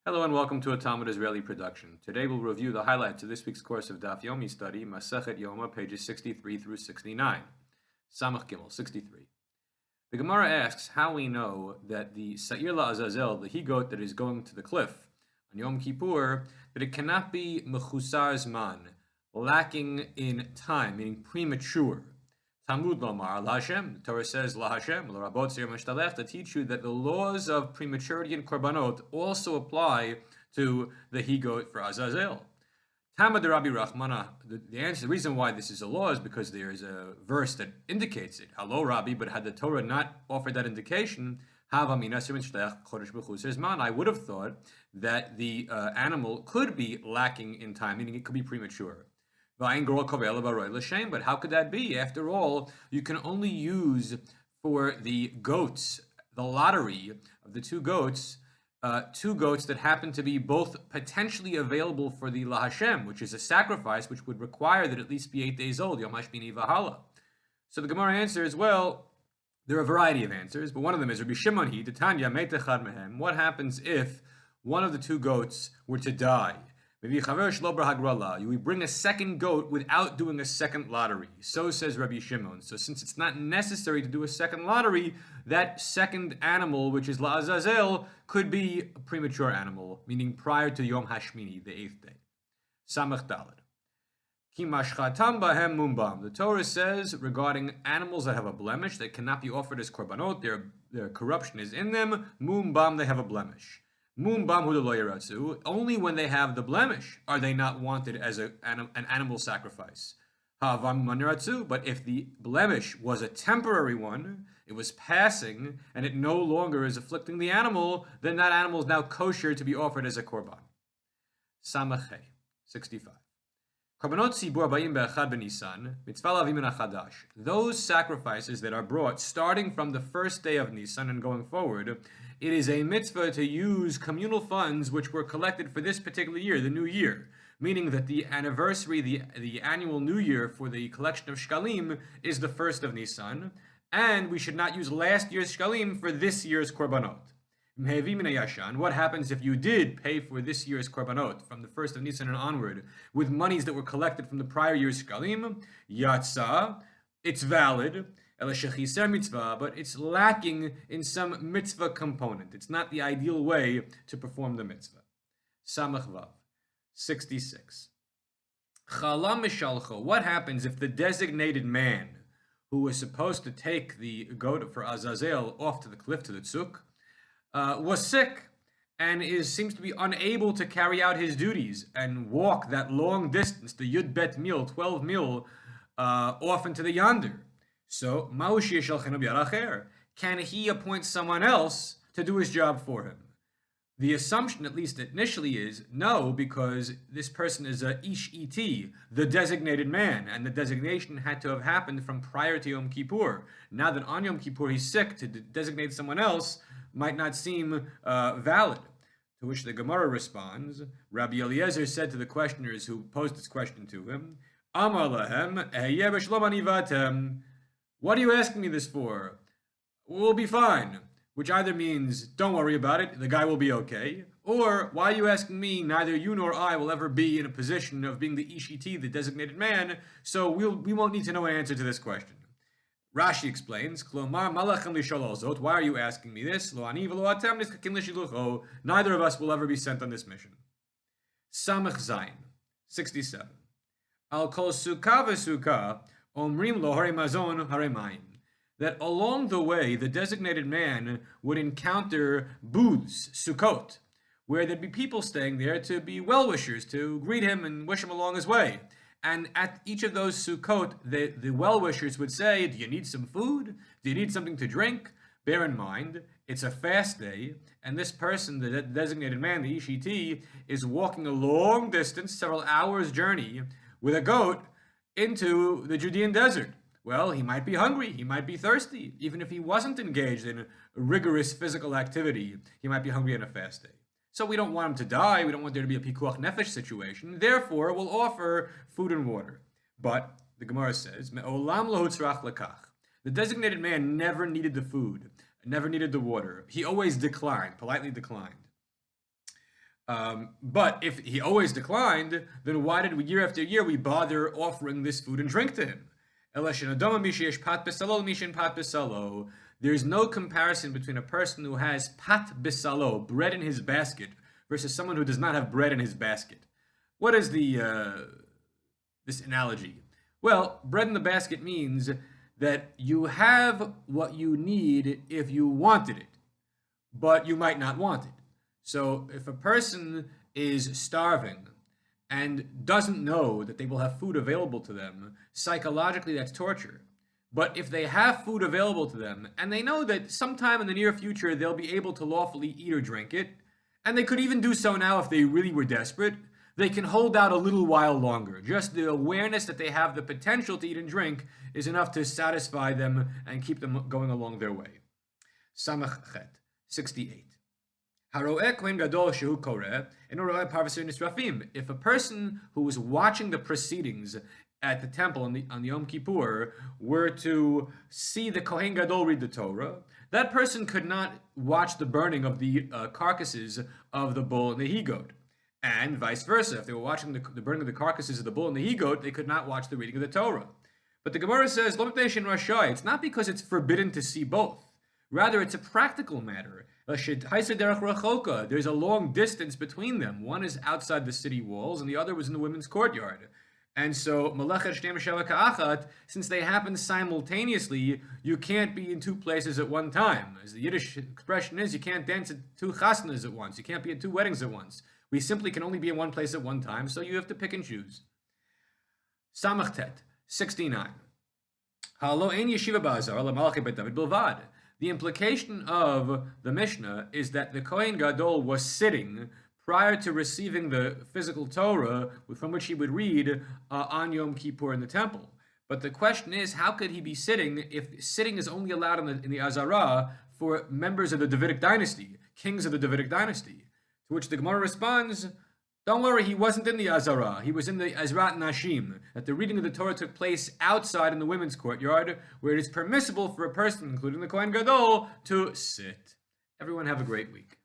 Hello and welcome to a Talmud Israeli production. Today we'll review the highlights of this week's course of Daf Yomi study, Masechet Yoma, pages 63 through 69. Samach Gimel, 63. The Gemara asks how we know that the Sa'ir La'azazel, the he-goat that is going to the cliff on Yom Kippur, that it cannot be mechusar zman, lacking in time, meaning premature. Talmud lomar laHashem, the Torah says laHashem, l'rabot seir mishtalech, to teach you that the laws of prematurity and korbanot also apply to the he-goat for Azazel. Tama de Rabbi Rachmana, the reason why this is a law is because there is a verse that indicates it. Hello, Rabbi, but had the Torah not offered that indication, I would have thought that the animal could be lacking in time, meaning it could be premature. But how could that be? After all, you can only use for the goats, the lottery of the two goats that happen to be both potentially available for the laHashem, which is a sacrifice which would require that at least be 8 days old, Yom Hashmini Vahala. So the Gemara answers, well, there are a variety of answers, but one of them is Rabbi Shimon hi, Tanya metechad mehem. What happens if one of the two goats were to die? We bring a second goat without doing a second lottery. So says Rabbi Shimon. So since it's not necessary to do a second lottery, that second animal, which is La'azazel, could be a premature animal, meaning prior to Yom Hashmini, the 8th day. Samach Daled. The Torah says regarding animals that have a blemish, that cannot be offered as korbanot, their corruption is in them, mumbam, they have a blemish. Only when they have the blemish are they not wanted as an animal sacrifice. But if the blemish was a temporary one, it was passing, and it no longer is afflicting the animal, then that animal is now kosher to be offered as a korban. Samachay, 65. Those sacrifices that are brought starting from the first day of Nisan and going forward, it is a mitzvah to use communal funds which were collected for this particular year, the new year, meaning that the anniversary, the annual new year for the collection of shkalim is the 1st of Nisan, and we should not use last year's shkalim for this year's korbanot. What happens if you did pay for this year's korbanot from the 1st of Nisan and onward with monies that were collected from the prior year's shkalim? Yatsa, it's valid, but it's lacking in some mitzvah component. It's not the ideal way to perform the mitzvah. Samach Vav, 66. What happens if the designated man who was supposed to take the goat for Azazel off to the cliff, to the tzuk, was sick and seems to be unable to carry out his duties and walk that long distance, the Yud Bet Mil, 12 mil, off into the Yander? So, can he appoint someone else to do his job for him? The assumption, at least initially, is no, because this person is a ish iti, the designated man, and the designation had to have happened from prior to Yom Kippur. Now that on Yom Kippur he's sick, to designate someone else might not seem valid. To which the Gemara responds, Rabbi Eliezer said to the questioners who posed this question to him, Amar lahem, eheyeh b'shlom ani v'atem. What are you asking me this for? We'll be fine. Which either means, don't worry about it, the guy will be okay, or, why are you asking me? Neither you nor I will ever be in a position of being the ishiti, the designated man, so we won't need to know an answer to this question. Rashi explains, Klomar malachem lishol zot, why are you asking me this? Lo ani v'lo atem niskakin l'shilucho, neither of us will ever be sent on this mission. Samach Zayin, 67. Al kol sukkah v'sukkah, omrim lo hare mazon hare mayim. That along the way, the designated man would encounter booths, sukkot, where there'd be people staying there to be well-wishers, to greet him and wish him along his way. And at each of those sukkot, the well-wishers would say, do you need some food? Do you need something to drink? Bear in mind, it's a fast day, and this person, the designated man, the ishiti, is walking a long distance, several hours journey, with a goat into the Judean desert. Well, he might be hungry, he might be thirsty. Even if he wasn't engaged in rigorous physical activity, he might be hungry on a fast day. So we don't want him to die, we don't want there to be a pikuach nefesh situation, therefore we'll offer food and water. But, the Gemara says, Me'olam lo hutzrach lekach. The designated man never needed the food, never needed the water. He always declined, politely declined. But if he always declined, then why did we, year after year, we bother offering this food and drink to him? There's no comparison between a person who has pat bisalo, bread in his basket, versus someone who does not have bread in his basket. What is this analogy? Well, bread in the basket means that you have what you need if you wanted it, but you might not want it. So if a person is starving and doesn't know that they will have food available to them, psychologically that's torture. But if they have food available to them and they know that sometime in the near future they'll be able to lawfully eat or drink it, and they could even do so now if they really were desperate, they can hold out a little while longer. Just the awareness that they have the potential to eat and drink is enough to satisfy them and keep them going along their way. Samach Chet, 68. If a person who was watching the proceedings at the temple on the Yom Kippur were to see the Kohen Gadol read the Torah, that person could not watch the burning of the carcasses of the bull and the he-goat. And vice versa. If they were watching the burning of the carcasses of the bull and the he-goat, they could not watch the reading of the Torah. But the Gemara says, it's not because it's forbidden to see both. Rather, it's a practical matter. There's a long distance between them. One is outside the city walls, and the other was in the women's courtyard. And so, since they happen simultaneously, you can't be in two places at one time. As the Yiddish expression is, you can't dance at two chasnas at once. You can't be at two weddings at once. We simply can only be in one place at one time, so you have to pick and choose. Samachtet, 69. The implication of the Mishnah is that the Kohen Gadol was sitting prior to receiving the physical Torah from which he would read on Yom Kippur in the temple. But the question is, how could he be sitting if sitting is only allowed in the Azara for members of the Davidic dynasty, kings of the Davidic dynasty? To which the Gemara responds, don't worry, he wasn't in the Azara. He was in the Azrat Nashim, that the reading of the Torah took place outside in the women's courtyard, where it is permissible for a person, including the Kohen Gadol, to sit. Everyone have a great week.